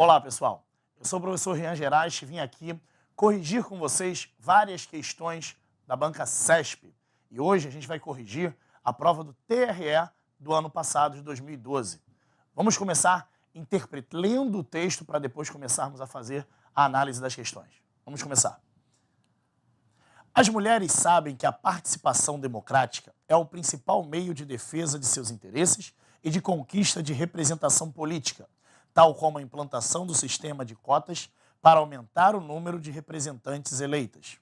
Olá, pessoal. Eu sou o professor Rian Gerais e vim aqui corrigir com vocês várias questões da banca CESP. E hoje a gente vai corrigir a prova do TRE do ano passado, de 2012. Vamos começar lendo o texto para depois começarmos a fazer a análise das questões. Vamos começar. As mulheres sabem que a participação democrática é o principal meio de defesa de seus interesses e de conquista de representação política, tal como a implantação do sistema de cotas para aumentar o número de representantes eleitas.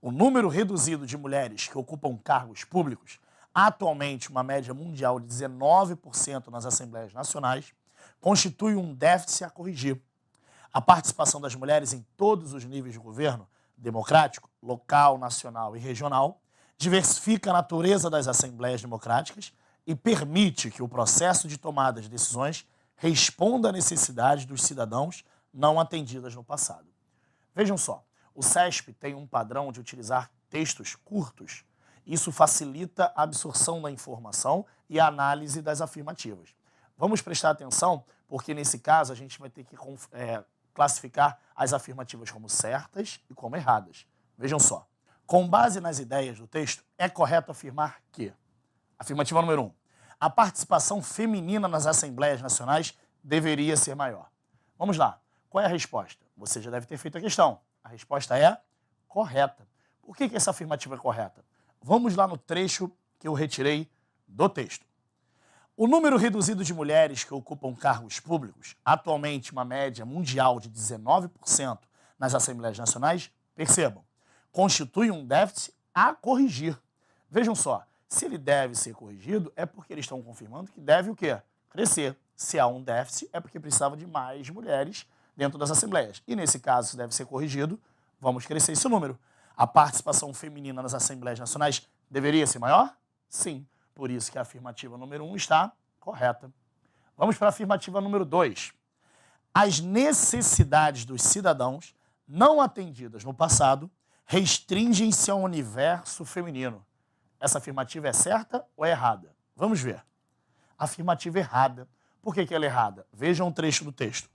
O número reduzido de mulheres que ocupam cargos públicos, atualmente uma média mundial de 19% nas Assembleias Nacionais, constitui um déficit a corrigir. A participação das mulheres em todos os níveis de governo, democrático, local, nacional e regional, diversifica a natureza das Assembleias Democráticas e permite que o processo de tomada de decisões responda à necessidade dos cidadãos não atendidas no passado. Vejam só, o CESP tem um padrão de utilizar textos curtos. Isso facilita a absorção da informação e a análise das afirmativas. Vamos prestar atenção, porque nesse caso a gente vai ter que classificar as afirmativas como certas e como erradas. Vejam só, com base nas ideias do texto, é correto afirmar que, afirmativa número 1, a participação feminina nas Assembleias Nacionais deveria ser maior. Vamos lá, qual é a resposta? Você já deve ter feito a questão. A resposta é correta. Por que essa afirmativa é correta? Vamos lá no trecho que eu retirei do texto. O número reduzido de mulheres que ocupam cargos públicos, atualmente uma média mundial de 19% nas Assembleias Nacionais, percebam, constitui um déficit a corrigir. Vejam só, se ele deve ser corrigido, é porque eles estão confirmando que deve o quê? Crescer. Se há um déficit, é porque precisava de mais mulheres dentro das Assembleias. E nesse caso, se deve ser corrigido, vamos crescer esse número. A participação feminina nas Assembleias Nacionais deveria ser maior? Sim. Por isso que a afirmativa número 1 está correta. Vamos para a afirmativa número 2. As necessidades dos cidadãos não atendidas no passado restringem-se ao universo feminino. Essa afirmativa é certa ou é errada? Vamos ver. Afirmativa errada. Por que ela é errada? Vejam um trecho do texto.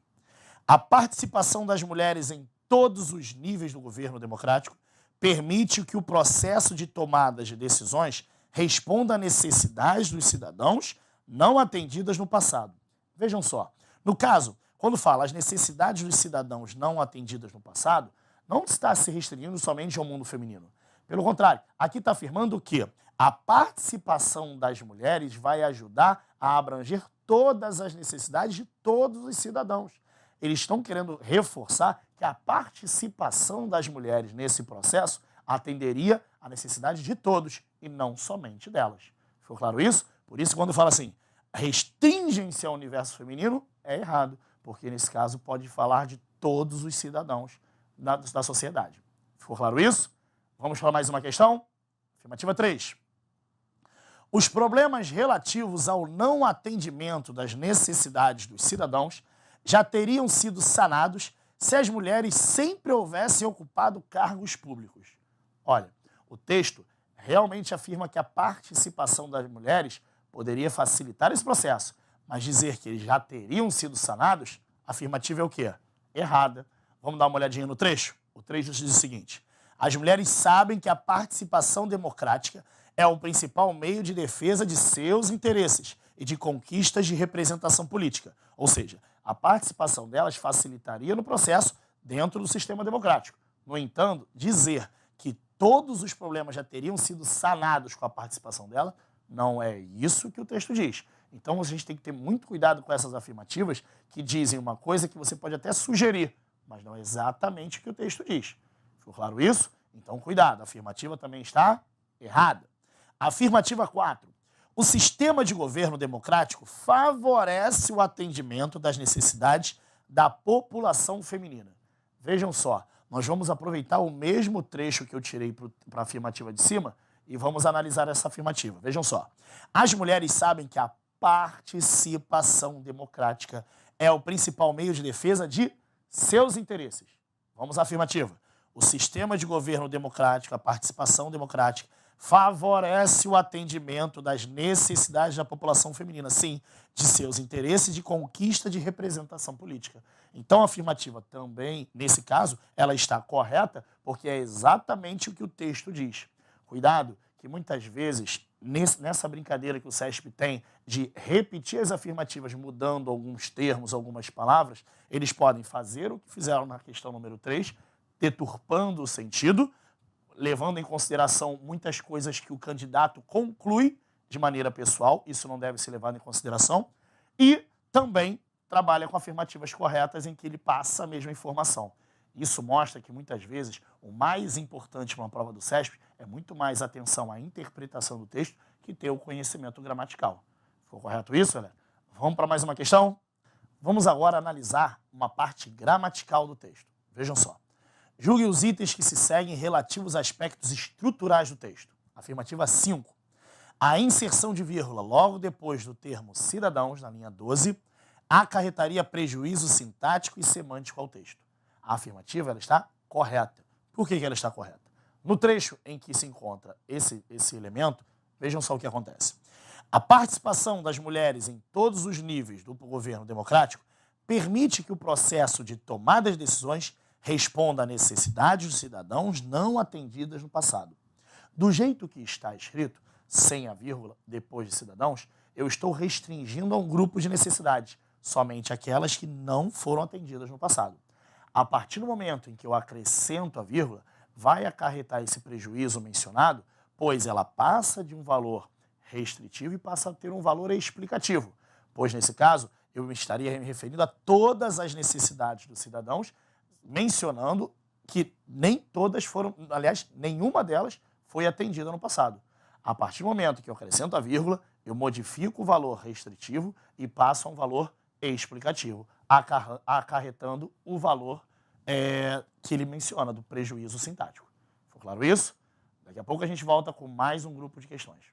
A participação das mulheres em todos os níveis do governo democrático permite que o processo de tomada de decisões responda a necessidades dos cidadãos não atendidas no passado. Vejam só, no caso, quando fala as necessidades dos cidadãos não atendidas no passado, não está se restringindo somente ao mundo feminino. Pelo contrário, aqui está afirmando que a participação das mulheres vai ajudar a abranger todas as necessidades de todos os cidadãos. Eles estão querendo reforçar que a participação das mulheres nesse processo atenderia à necessidade de todos e não somente delas. Ficou claro isso? Por isso, quando fala assim, restringem-se ao universo feminino, é errado, porque nesse caso pode falar de todos os cidadãos da sociedade. Ficou claro isso? Vamos para mais uma questão? Afirmativa 3. Os problemas relativos ao não atendimento das necessidades dos cidadãos já teriam sido sanados se as mulheres sempre houvessem ocupado cargos públicos. Olha, o texto realmente afirma que a participação das mulheres poderia facilitar esse processo, mas dizer que eles já teriam sido sanados, a afirmativa é o quê? Errada. Vamos dar uma olhadinha no trecho? O trecho diz o seguinte: as mulheres sabem que a participação democrática é o principal meio de defesa de seus interesses e de conquistas de representação política. Ou seja, a participação delas facilitaria no processo dentro do sistema democrático. No entanto, dizer que todos os problemas já teriam sido sanados com a participação dela, não é isso que o texto diz. Então, a gente tem que ter muito cuidado com essas afirmativas que dizem uma coisa que você pode até sugerir, mas não é exatamente o que o texto diz. Ficou claro isso? Então, cuidado. A afirmativa também está errada. Afirmativa 4. O sistema de governo democrático favorece o atendimento das necessidades da população feminina. Vejam só, nós vamos aproveitar o mesmo trecho que eu tirei para a afirmativa de cima e vamos analisar essa afirmativa. Vejam só, as mulheres sabem que a participação democrática é o principal meio de defesa de seus interesses. Vamos à afirmativa. O sistema de governo democrático, a participação democrática, favorece o atendimento das necessidades da população feminina, sim, de seus interesses de conquista de representação política. Então, a afirmativa também, nesse caso, ela está correta, porque é exatamente o que o texto diz. Cuidado, que muitas vezes, nessa brincadeira que o CESP tem de repetir as afirmativas mudando alguns termos, algumas palavras, eles podem fazer o que fizeram na questão número 3, deturpando o sentido, levando em consideração muitas coisas que o candidato conclui de maneira pessoal, isso não deve ser levado em consideração, e também trabalha com afirmativas corretas em que ele passa a mesma informação. Isso mostra que, muitas vezes, o mais importante para uma prova do CESP é muito mais atenção à interpretação do texto que ter o conhecimento gramatical. Ficou correto isso, galera? Vamos para mais uma questão? Vamos agora analisar uma parte gramatical do texto. Vejam só. Julgue os itens que se seguem relativos a aspectos estruturais do texto. Afirmativa 5. A inserção de vírgula logo depois do termo cidadãos, na linha 12, acarretaria prejuízo sintático e semântico ao texto. A afirmativa ela está correta. Por que ela está correta? No trecho em que se encontra esse elemento, vejam só o que acontece. A participação das mulheres em todos os níveis do governo democrático permite que o processo de tomada de decisões responda a necessidades dos cidadãos não atendidas no passado. Do jeito que está escrito, sem a vírgula, depois de cidadãos, eu estou restringindo a um grupo de necessidades, somente aquelas que não foram atendidas no passado. A partir do momento em que eu acrescento a vírgula, vai acarretar esse prejuízo mencionado, pois ela passa de um valor restritivo e passa a ter um valor explicativo, pois nesse caso eu estaria me referindo a todas as necessidades dos cidadãos, mencionando que nem todas foram, aliás, nenhuma delas foi atendida no passado. A partir do momento que eu acrescento a vírgula, eu modifico o valor restritivo e passo a um valor explicativo, acarretando o valor que ele menciona, do prejuízo sintático. Ficou claro isso? Daqui a pouco a gente volta com mais um grupo de questões.